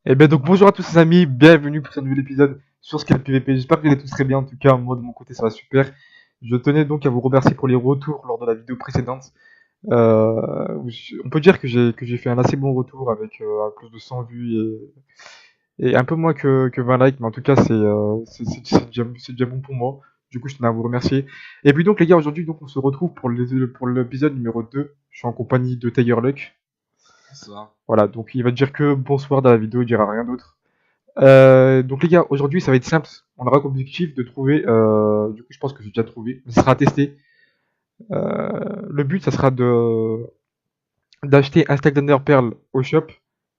Et bien donc bonjour à tous les amis, bienvenue pour ce nouvel épisode sur Scale PVP. J'espère que vous allez tous très bien, en tout cas moi de mon côté ça va super. Je tenais donc à vous remercier pour les retours lors de la vidéo précédente. On peut dire que j'ai fait un assez bon retour avec plus de 100 vues et un peu moins que 20 likes, mais en tout cas c'est déjà bon pour moi. Du coup je tenais à vous remercier. Et puis donc les gars, aujourd'hui donc on se retrouve pour l'épisode numéro 2. Je suis en compagnie de Tiger Luck. Bonsoir. Voilà, donc il va dire que bonsoir dans la vidéo, il dira rien d'autre. Donc les gars, aujourd'hui ça va être simple. On aura comme objectif de trouver, du coup je pense que j'ai déjà trouvé, mais ça sera testé. Le but ça sera de d'acheter un stack d'Ender Pearl au shop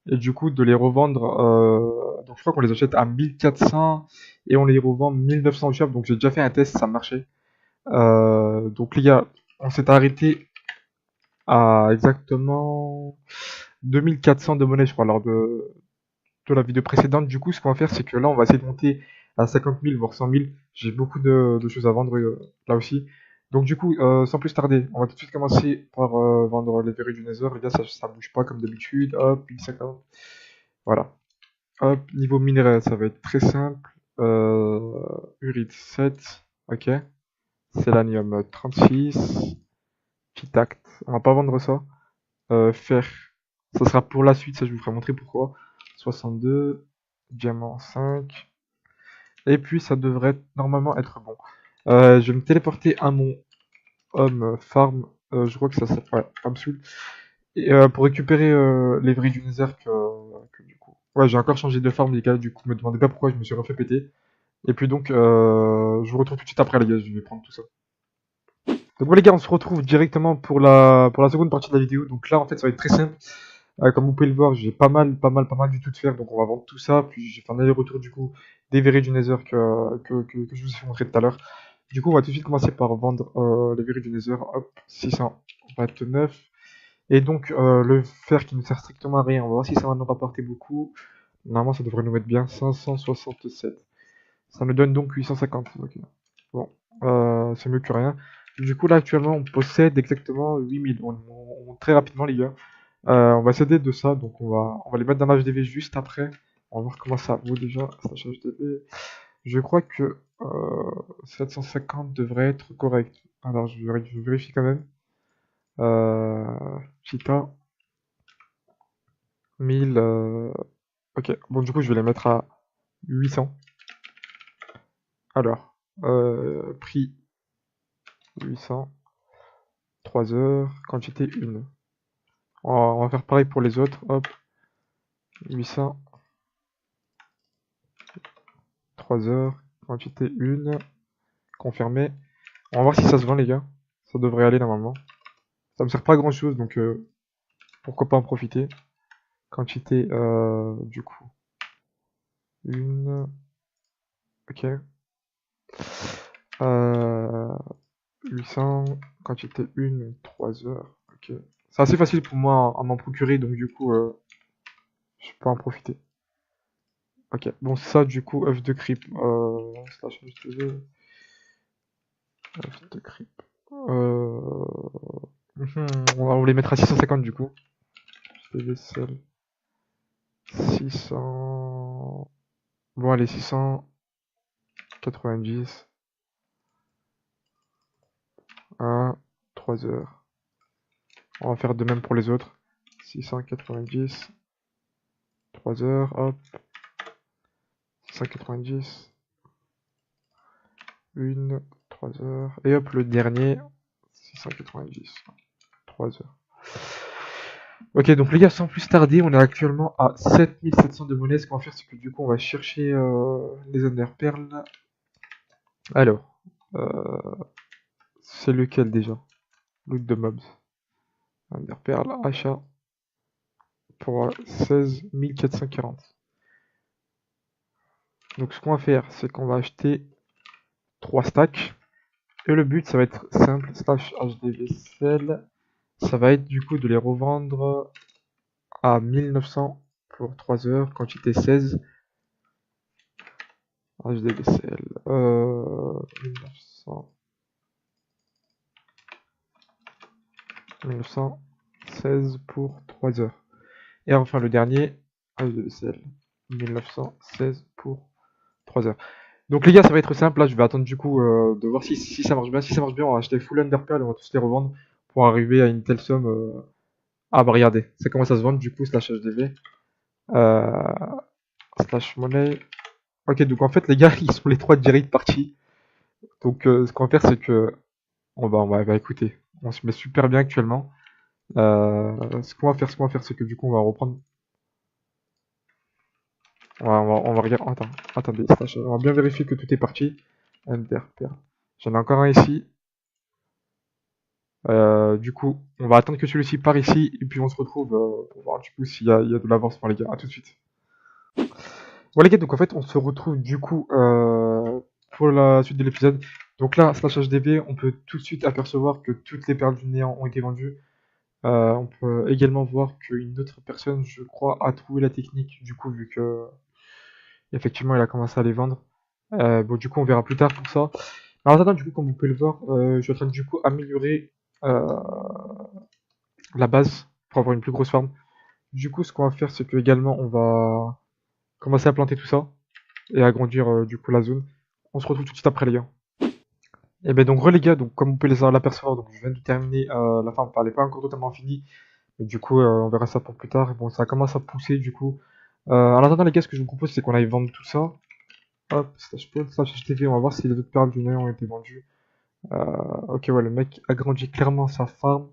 et du coup de les revendre. Donc je crois qu'on les achète à 1400 et on les revend 1900 au shop. Donc j'ai déjà fait un test, ça marchait. Donc les gars, on s'est arrêté à exactement 2400 de monnaie je crois lors de la vidéo précédente. Du coup, ce qu'on va faire, c'est que là, on va essayer de monter à 50 000, voire 100 000. J'ai beaucoup de choses à vendre là aussi. Donc, du coup, sans plus tarder, on va tout de suite commencer par vendre les verrues du Nether. Les gars, ça bouge pas comme d'habitude. Hop, 1050. Voilà. Hop, niveau minerai, ça va être très simple. Urite 7. Ok. Sélénium 36. Pitact. On va pas vendre ça. Fer. Ça sera pour la suite, ça je vous ferai montrer pourquoi. 62. Diamant 5. Et puis ça devrait normalement être bon. Je vais me téléporter à mon home farm. Je crois que ça s'appelle Home Soul. Et pour récupérer les vrilles du Nether que du coup. Ouais, j'ai encore changé de farm les gars, du coup me demandez pas pourquoi je me suis refait péter. Et puis donc je vous retrouve tout de suite après les gars, je vais prendre tout ça. Donc voilà les gars, on se retrouve directement pour la seconde partie de la vidéo. Donc là en fait ça va être très simple. Comme vous pouvez le voir, j'ai pas mal du tout de fer, donc on va vendre tout ça. Puis j'ai fait un aller-retour du coup des verrues du Nether que je vous ai fait montrer tout à l'heure. Du coup, on va tout de suite commencer par vendre les verrues du Nether. Hop, 629. Et donc le fer qui ne sert strictement à rien. On va voir si ça va nous rapporter beaucoup. Normalement, ça devrait nous mettre bien 567. Ça me donne donc 850. Ok. Bon, c'est mieux que rien. Du coup, là, actuellement, on possède exactement 8000. On monte très rapidement, les gars. On va s'aider de ça, donc on va les mettre dans l'HDV juste après. On va voir comment ça vaut déjà, slash HDV. Je crois que 750 devrait être correct. Alors je vérifie quand même. Cheetah, 1000. Ok, bon du coup je vais les mettre à 800. Alors, prix 800, 3 heures, quantité 1. On va faire pareil pour les autres. Hop, 800, 3 heures, quantité 1, confirmé. On va voir si ça se vend les gars. Ça devrait aller normalement. Ça me sert pas à grand chose donc pourquoi pas en profiter. Quantité du coup. Une. Ok. Euh, 800. Quantité 1, 3 heures. Ok. C'est assez facile pour moi à m'en procurer donc du coup je peux en profiter. Ok. Bon ça du coup œuf de creep. Slash HTV. Œuf de creep. On va les mettre à 650 du coup. HTV seul. 600. Bon, allez, 690 à 3 heures. On va faire de même pour les autres. 690, 3 heures, hop. 690, 1, 3 heures. Et hop, le dernier, 690, 3 heures. Ok, donc les gars, sans plus tarder, on est actuellement à 7700 de monnaie. Ce qu'on va faire, c'est que du coup, on va chercher les Ender Perles. Alors, c'est lequel déjà? Loot de mobs. Ender Perles, achat. Pour 16 440. Donc ce qu'on va faire, c'est qu'on va acheter 3 stacks. Et le but, ça va être simple, slash HDVSL. Ça va être du coup de les revendre à 1900 pour 3 heures, quantité 16. HDVSL. 1900. 1916 pour 3 heures. Et enfin le dernier, HDVSL. 1916 pour 3 heures. Donc les gars, ça va être simple. Là, je vais attendre du coup de voir si ça marche bien. Si ça marche bien, on va acheter full Underpearl et on va tous les revendre pour arriver à une telle somme. Ah bah regardez, ça commence à se vendre du coup, slash HDV, euh, slash monnaie. Ok, donc en fait les gars, ils sont les trois direct partis. Donc ce qu'on va faire, c'est que bah, écoutez, on se met super bien actuellement. Ce qu'on va faire, c'est que du coup, on va reprendre. On va regarder. Attendez, slash, on va bien vérifier que tout est parti. Underpearl. J'en ai encore un ici. Du coup, on va attendre que celui-ci part ici et puis on se retrouve pour voir du coup s'il y a de l'avancement les gars. À tout de suite. Bon les gars, donc en fait on se retrouve du coup pour la suite de l'épisode. Donc là, slash HDV, on peut tout de suite apercevoir que toutes les perles du néant ont été vendues. On peut également voir qu'une autre personne, je crois, a trouvé la technique du coup vu que effectivement il a commencé à les vendre. Bon du coup on verra plus tard pour ça. Mais en attendant du coup comme vous pouvez le voir, je suis en train de du coup améliorer euh, la base pour avoir une plus grosse farm. Du coup ce qu'on va faire c'est que également on va commencer à planter tout ça et agrandir du coup la zone. On se retrouve tout de suite après les gars. Et ben donc les gars, donc comme vous pouvez l'apercevoir, donc je viens de terminer la farm, enfin elle n'est pas encore totalement finie, mais du coup on verra ça pour plus tard. Et bon ça commence à pousser du coup. En attendant les gars, ce que je vous propose c'est qu'on aille vendre tout ça. Hop, slash pole, slash HTV, on va voir si les autres perles du néant ont été vendues. Ok ouais le mec agrandit clairement sa farm.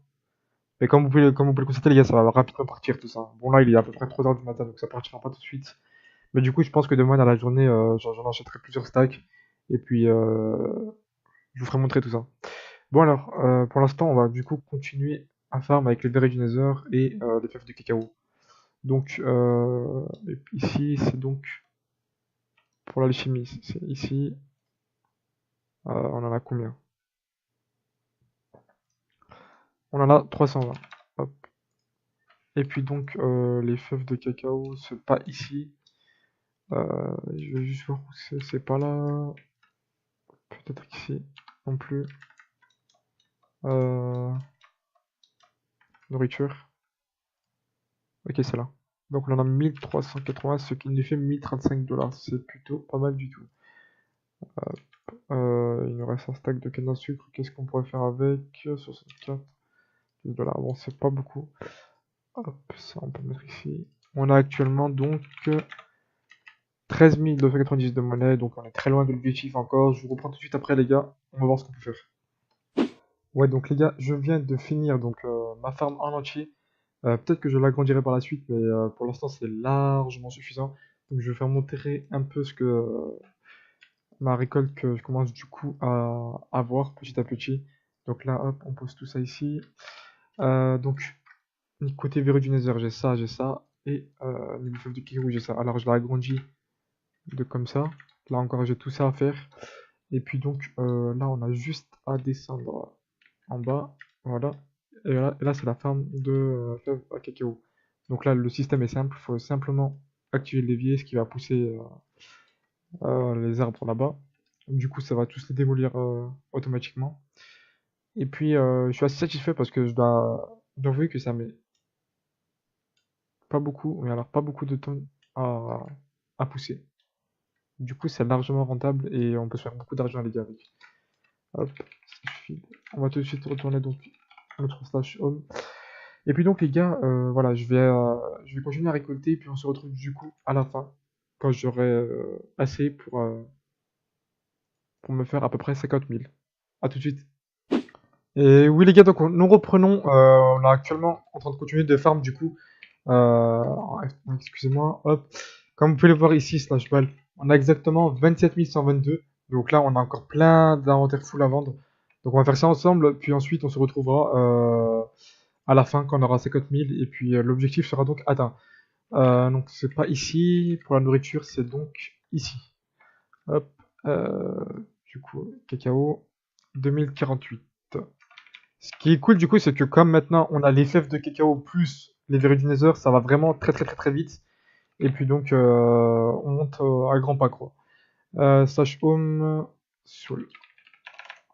Mais comme vous pouvez le constater les gars, ça va rapidement partir tout ça. Bon là il est à peu près 3 heures du matin donc ça partira pas tout de suite. Mais du coup je pense que demain dans la journée j'en achèterai plusieurs stacks. Et puis je vous ferai montrer tout ça. Bon alors, pour l'instant, on va du coup continuer à farm avec les berries du Nether et les fèves de cacao. Donc, ici, c'est donc pour l'alchimie, c'est ici. On en a combien? On en a 320. Hop. Et puis donc, les fèves de cacao, c'est pas ici. Je vais juste voir où c'est pas là. Peut-être ici non plus. Nourriture. Ok, c'est là. Donc on en a 1380, ce qui nous fait 1035 $. C'est plutôt pas mal du tout. Il nous reste un stack de canne à sucre. Qu'est-ce qu'on pourrait faire avec 64 $. Bon, c'est pas beaucoup. Hop, ça on peut mettre ici. On a actuellement donc 13 290 de monnaie, donc on est très loin de l'objectif encore. Je vous reprends tout de suite après les gars. On va voir ce qu'on peut faire. Ouais, donc les gars, je viens de finir donc ma farm en entier. Peut-être que je l'agrandirai par la suite, mais pour l'instant c'est largement suffisant. Donc je vais faire monter un peu ce que ma récolte que je commence du coup à avoir petit à petit. Donc là, hop, on pose tout ça ici. Donc, côté verrue du Nether, j'ai ça, j'ai ça. Et niveau fève de Kirou, j'ai ça. Alors, je l'ai agrandi de comme ça. Là encore, j'ai tout ça à faire. Et puis donc, là, on a juste à descendre en bas. Voilà. Et là c'est la ferme de fèves à cacao. Donc là, le système est simple. Il faut simplement activer le levier, ce qui va pousser les arbres là-bas. Du coup, ça va tous les démolir automatiquement. Et puis, je suis assez satisfait parce que je dois avouer que ça met pas beaucoup, mais alors pas beaucoup de temps à, à pousser. Du coup, c'est largement rentable et on peut se faire beaucoup d'argent les gars avec. Hop, ça suffit. On va tout de suite retourner donc à notre slash home. Et puis donc les gars, voilà, je vais continuer à récolter, puis on se retrouve du coup à la fin, quand j'aurai assez pour me faire à peu près 50 000. A tout de suite. Et oui les gars, donc nous reprenons, on est actuellement en train de continuer de farm du coup. Euh, Excusez-moi, hop. Comme vous pouvez le voir ici, slash balle, on a exactement 27 122. Donc là, on a encore plein d'inventaires full à vendre. Donc on va faire ça ensemble, puis ensuite on se retrouvera à la fin quand on aura 50 000. Et puis l'objectif sera donc atteint. Donc c'est pas ici, pour la nourriture, c'est donc ici. Hop, du coup, cacao, 2048. Ce qui est cool du coup, c'est que comme maintenant on a les fèves de cacao plus les verrues du Nether, ça va vraiment très très très très vite. Et puis donc on monte à grands pas quoi. Slash home, soul.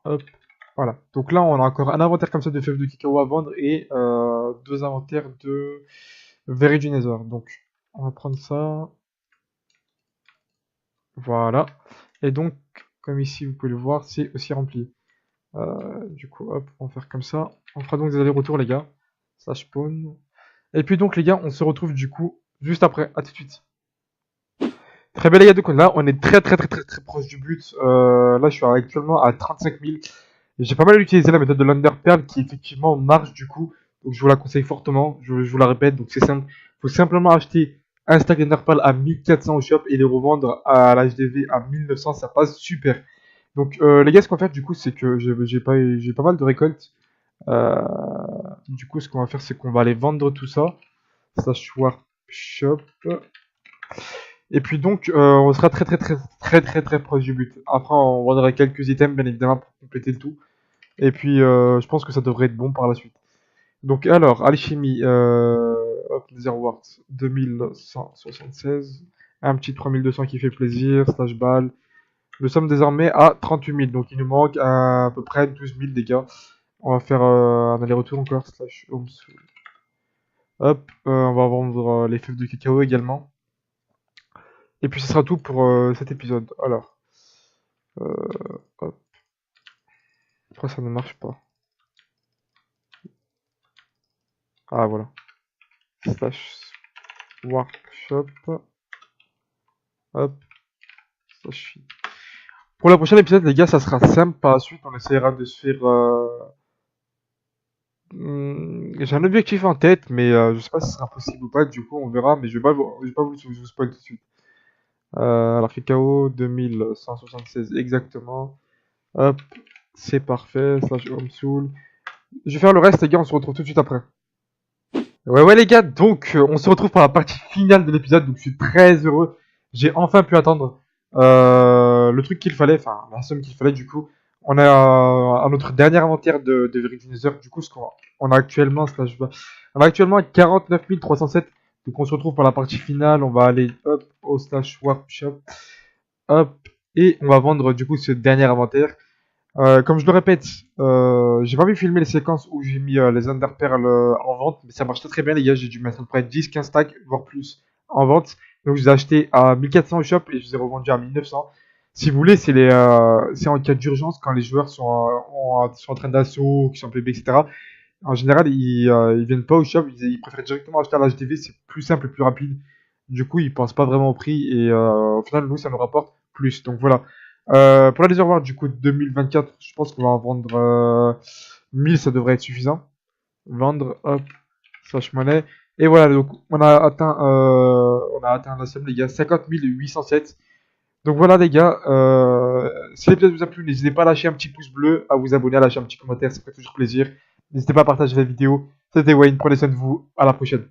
Hop, voilà. Donc là on a encore un inventaire comme ça de fèves de cacao à vendre et deux inventaires de verrues du Nether. Donc on va prendre ça. Voilà. Et donc, comme ici, vous pouvez le voir, c'est aussi rempli. Du coup, hop, on va faire comme ça. On fera donc des allers-retours, les gars. Ça spawn. Et puis donc, les gars, on se retrouve du coup juste après. À tout de suite. Très bien, les gars, donc là, on est très proche du but. Là, je suis actuellement à 35 000. J'ai pas mal utilisé la méthode de l'Underpearl qui effectivement marche du coup. Donc je vous la conseille fortement. Je vous la répète. Donc c'est simple. Il faut simplement acheter un stack d'Underpearl à 1400 au shop et les revendre à la HDV à 1900. Ça passe super. Donc les gars, ce qu'on va faire du coup, c'est que j'ai pas mal de récoltes. Euh, du coup, ce qu'on va faire, c'est qu'on va aller vendre tout ça. Slash Warp Shop. Et puis donc, on sera très proche du but. Après, on vendra quelques items, bien évidemment, pour compléter le tout. Et puis, je pense que ça devrait être bon par la suite. Donc, alors, alchimie, hop, Netherwart, 2176. Un petit 3200 qui fait plaisir, slash balle. Nous sommes désormais à 38 000, donc il nous manque à peu près 12 000 dégâts. On va faire un aller-retour encore, slash home. Hop, on va vendre les fèves de cacao également. Et puis ce sera tout pour cet épisode. Alors, hop, pourquoi ça ne marche pas? Ah voilà. Slash workshop. Hop, slash feed. Pour le prochain épisode, les gars, ça sera simple. Par la suite, on essaiera de se faire. J'ai un objectif en tête, mais je sais pas si ce sera possible ou pas. Du coup, on verra. Mais je vais pas vous spoil tout de suite. Alors, KO 2176 exactement. Hop, c'est parfait. Slash home soul. Je vais faire le reste, les gars. On se retrouve tout de suite après. Ouais les gars, donc on se retrouve pour la partie finale de l'épisode, donc je suis très heureux. J'ai enfin pu attendre le truc qu'il fallait, enfin la somme qu'il fallait du coup. On a à notre dernier inventaire de Virginizer, du coup ce qu'on on a actuellement, on a actuellement 49 307, donc on se retrouve pour la partie finale, on va aller hop au slash workshop, hop, et on va vendre du coup ce dernier inventaire. Comme je le répète, j'ai pas pu filmer les séquences où j'ai mis les Underpearl en vente, mais ça marche très bien les gars, j'ai dû mettre à peu près 10-15 stacks, voire plus, en vente. Donc je les ai achetés à 1400 au shop et je les ai revendus à 1900. Si vous voulez, c'est en cas d'urgence quand les joueurs sont en train d'assaut, qui sont PB, etc. En général, ils viennent pas au shop, ils préfèrent directement acheter à l'HDV, c'est plus simple et plus rapide. Du coup, ils pensent pas vraiment au prix et au final, nous, ça nous rapporte plus. Donc voilà. Pour la Laser du coup, 2024, je pense qu'on va en vendre 1000, ça devrait être suffisant. Vendre, hop, slash monnaie. Et voilà, donc on a atteint la somme, les gars, 50 807. Donc voilà, les gars, si l'épisode vous a plu, n'hésitez pas à lâcher un petit pouce bleu, à vous abonner, à lâcher un petit commentaire, ça fait toujours plaisir. N'hésitez pas à partager la vidéo. C'était Wayne, prenez soin de vous, à la prochaine.